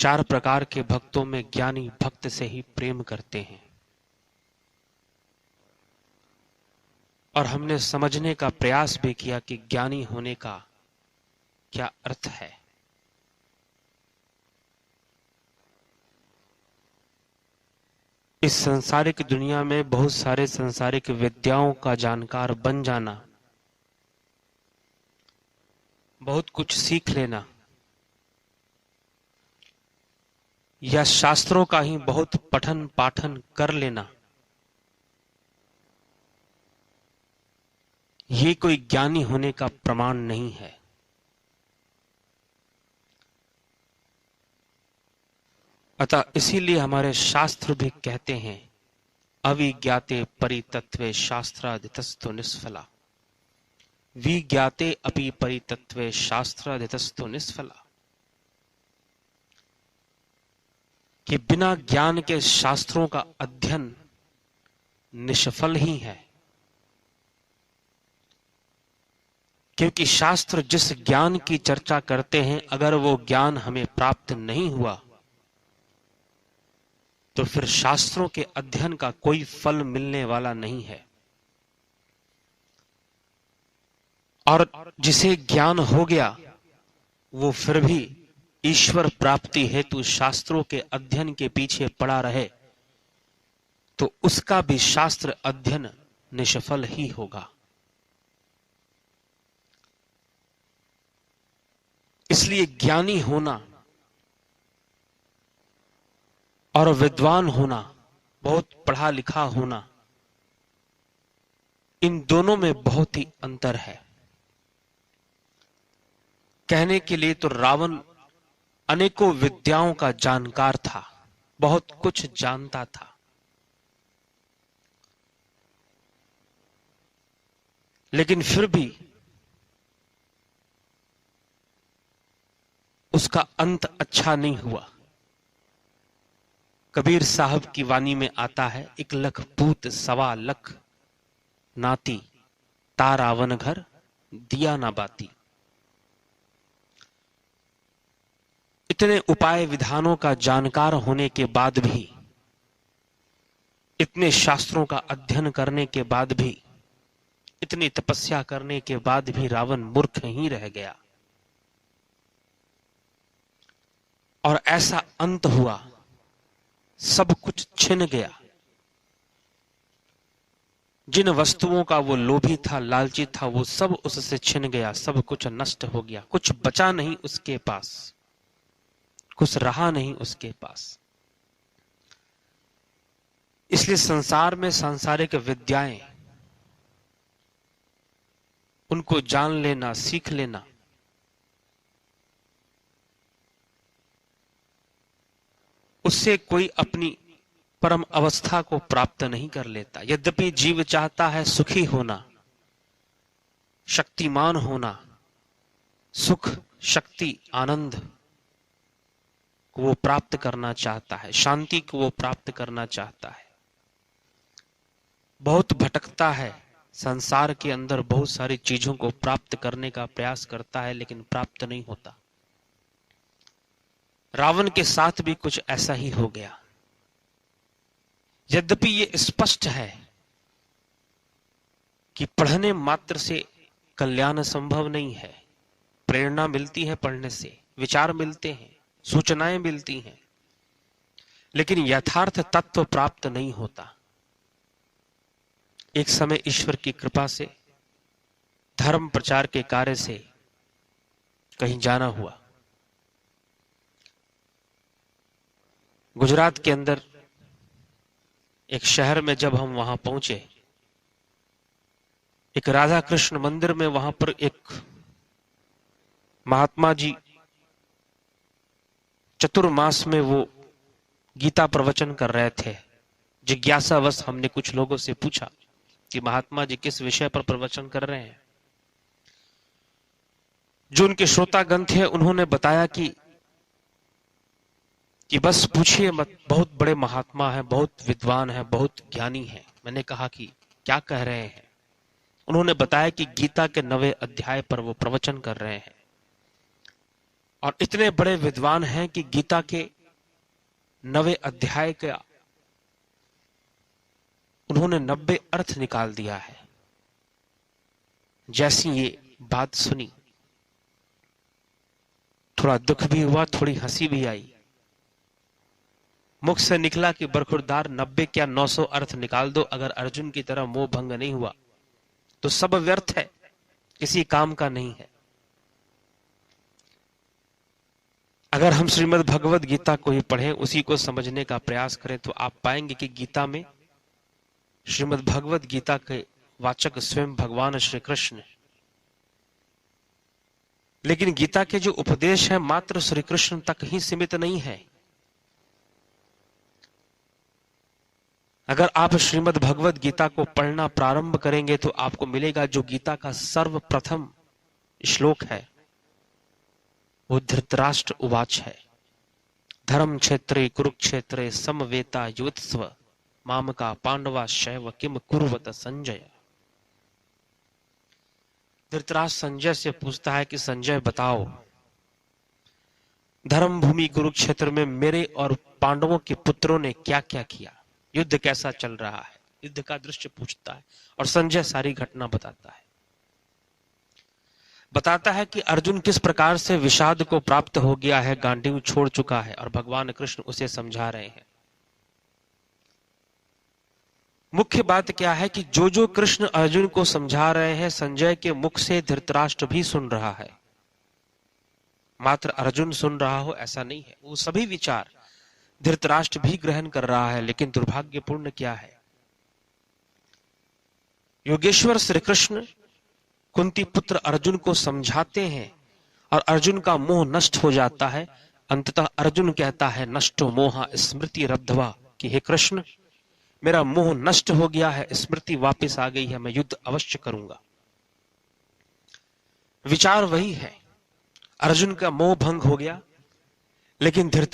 चार प्रकार के भक्तों में ज्ञानी भक्त से ही प्रेम करते हैं। और हमने समझने का प्रयास भी किया कि ज्ञानी होने का क्या अर्थ है। इस सांसारिक दुनिया में बहुत सारे सांसारिक विद्याओं का जानकार बन जाना, बहुत कुछ सीख लेना, या शास्त्रों का ही बहुत पठन पाठन कर लेना, ये कोई ज्ञानी होने का प्रमाण नहीं है। अतः इसीलिए हमारे शास्त्र भी कहते हैं, अविज्ञाते परितत्वे शास्त्रादितस्तु निष्फला, विज्ञाते अपि परितत्वे शास्त्रादितस्तु निष्फला, कि बिना ज्ञान के शास्त्रों का अध्ययन निष्फल ही है। क्योंकि शास्त्र जिस ज्ञान की चर्चा करते हैं, अगर वो ज्ञान हमें प्राप्त नहीं हुआ तो फिर शास्त्रों के अध्ययन का कोई फल मिलने वाला नहीं है। और जिसे ज्ञान हो गया वो फिर भी ईश्वर प्राप्ति हेतु शास्त्रों के अध्ययन के पीछे पड़ा रहे तो उसका भी शास्त्र अध्ययन निष्फल ही होगा। इसलिए ज्ञानी होना और विद्वान होना, बहुत पढ़ा लिखा होना, इन दोनों में बहुत ही अंतर है। कहने के लिए तो रावण अनेकों विद्याओं का जानकार था, बहुत कुछ जानता था, लेकिन फिर भी उसका अंत अच्छा नहीं हुआ। कबीर साहब की वाणी में आता है, 1 लख पूत 1.25 लख नाती, ता रावण घर दिया ना बाती। इतने उपाय विधानों का जानकार होने के बाद भी, इतने शास्त्रों का अध्ययन करने के बाद भी, इतनी तपस्या करने के बाद भी रावण मूर्ख ही रह गया। और ऐसा अंत हुआ, सब कुछ छिन गया। जिन वस्तुओं का वो लोभी था, लालची था, वो सब उससे छिन गया, सब कुछ नष्ट हो गया, कुछ बचा नहीं उसके पास, कुछ रहा नहीं उसके पास। इसलिए संसार में सांसारिक विद्याएं, उनको जान लेना, सीख लेना, उससे कोई अपनी परम अवस्था को प्राप्त नहीं कर लेता। यद्यपि जीव चाहता है सुखी होना, शक्तिमान होना, सुख शक्ति आनंद को वो प्राप्त करना चाहता है, शांति को वो प्राप्त करना चाहता है, बहुत भटकता है, संसार के अंदर बहुत सारी चीजों को प्राप्त करने का प्रयास करता है, लेकिन प्राप्त नहीं होता। रावण के साथ भी कुछ ऐसा ही हो गया। यद्यपि ये स्पष्ट है कि पढ़ने मात्र से कल्याण संभव नहीं है, प्रेरणा मिलती है पढ़ने से, विचार मिलते हैं, सूचनाएं मिलती हैं, लेकिन यथार्थ तत्व प्राप्त नहीं होता। एक समय ईश्वर की कृपा से धर्म प्रचार के कार्य से कहीं जाना हुआ। गुजरात के अंदर एक शहर में जब हम वहां पहुंचे, एक राधा कृष्ण मंदिर में, वहां पर एक महात्मा जी चतुर्मास में वो गीता प्रवचन कर रहे थे। जिज्ञासावश हमने कुछ लोगों से पूछा कि महात्मा जी किस विषय पर प्रवचन कर रहे हैं। जो उनके श्रोतागण थे उन्होंने बताया कि बस पूछिए मत, बहुत बड़े महात्मा है, बहुत विद्वान है, बहुत ज्ञानी है। मैंने कहा कि क्या कह रहे हैं? उन्होंने बताया कि गीता के 9वें अध्याय पर वो प्रवचन कर रहे हैं। और इतने बड़े विद्वान हैं कि गीता के 9वें अध्याय का उन्होंने 90 अर्थ निकाल दिया है। जैसी ये बात सुनी, थोड़ा दुख भी हुआ, थोड़ी हंसी भी आई। मुख से निकला कि बरखुरदार 90 क्या 900 अर्थ निकाल दो, अगर अर्जुन की तरह मोह भंग नहीं हुआ तो सब व्यर्थ है, किसी काम का नहीं है। अगर हम श्रीमद् भगवद गीता को ही पढ़ें, उसी को समझने का प्रयास करें, तो आप पाएंगे कि गीता में श्रीमद् भगवद गीता के वाचक स्वयं भगवान श्री कृष्ण, लेकिन गीता के जो उपदेश है मात्र श्री कृष्ण तक ही सीमित नहीं है। अगर आप श्रीमद् भगवद गीता को पढ़ना प्रारंभ करेंगे तो आपको मिलेगा जो गीता का सर्वप्रथम श्लोक है वो धृतराष्ट्र उवाच है। धर्म क्षेत्रे कुरुक्षेत्रे समवेता युत्स्व मामका पांडवा शैव किम कुर्वत संजय। धृतराष्ट्र संजय से पूछता है कि संजय बताओ, धर्म भूमि कुरुक्षेत्र में मेरे और पांडवों के पुत्रों ने क्या क्या किया, युद्ध कैसा चल रहा है, युद्ध का दृश्य पूछता है। और संजय सारी घटना बताता है कि अर्जुन किस प्रकार से विषाद को प्राप्त हो गया है, गांडीव छोड़ चुका है और भगवान कृष्ण उसे समझा रहे हैं। मुख्य बात क्या है कि जो जो कृष्ण अर्जुन को समझा रहे हैं, संजय के मुख से धृतराष्ट्र भी सुन रहा है। मात्र अर्जुन सुन रहा हो ऐसा नहीं है, वो सभी विचार धृतराष्ट्र भी ग्रहण कर रहा है। लेकिन दुर्भाग्यपूर्ण क्या है, योगेश्वर श्री कृष्ण कुंती पुत्र अर्जुन को समझाते हैं और अर्जुन का मोह नष्ट हो जाता है। अंततः अर्जुन कहता है नष्टो मोहा स्मृति रब्धवा, कि हे कृष्ण मेरा मोह नष्ट हो गया है, स्मृति वापस आ गई है, मैं युद्ध अवश्य करूंगा। विचार वही है, अर्जुन का मोह भंग हो गया, लेकिन धृतराष्ट्र